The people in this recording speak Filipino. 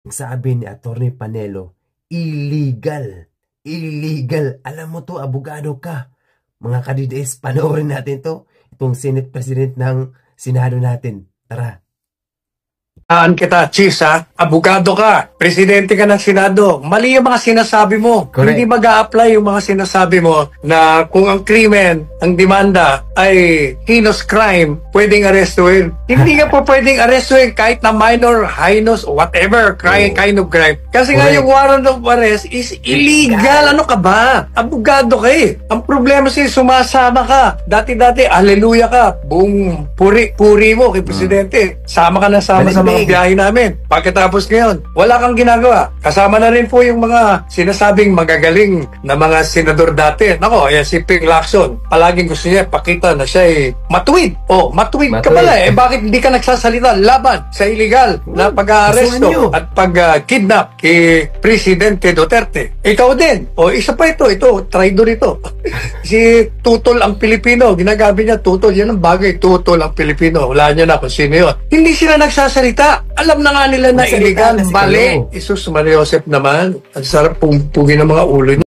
Sabi ni Atty. Panelo, illegal. Illegal. Alam mo to, abogado ka. Mga kadides, panoorin natin to. Itong Senate President ng Senado natin. Tara. Kita, Chis, ha? Abogado ka, presidente ka ng Senado. Mali yung mga sinasabi mo. Correct. Hindi mag-a-apply yung mga sinasabi mo na kung ang krimen, ang demanda ay heinous crime, pwedeng arrestuin. Hindi ka po pwedeng arrestuin kahit na minor, heinous, whatever, kind of crime. Kasi nga Correct. yung warrant of arrest is illegal. Ano ka ba? Abogado ka eh. Ang problema siya, sumasama ka. Dati-dati, hallelujah ka. Buong puri mo kay presidente. Sama ka na sama sa mga biyahe namin. Pagkatapos ngayon, wala kang ginagawa. Kasama na rin po yung mga sinasabing magagaling na mga senador dati. Nako, ayan si Ping Lacson. Palaging gusto niya pakita na siya ay matuwid. O, matuwid ka pala eh. Bakit hindi ka nagsasalita laban sa illegal na pag-aaresto at pag-kidnap kay Presidente Duterte? Ikaw din. O, isa pa ito. Ito, traidor ito. Si Tutol ang Pilipino. Ginagamit niya Tutol. Yan ang bagay. Tutol ang Pilipino. Wala niya na kung sino yun. Hindi sila nagsasalita. Alam na nga nila na illegal, mali. Isus Maria Joseph naman. Ang sarap pugin ng mga ulo niya.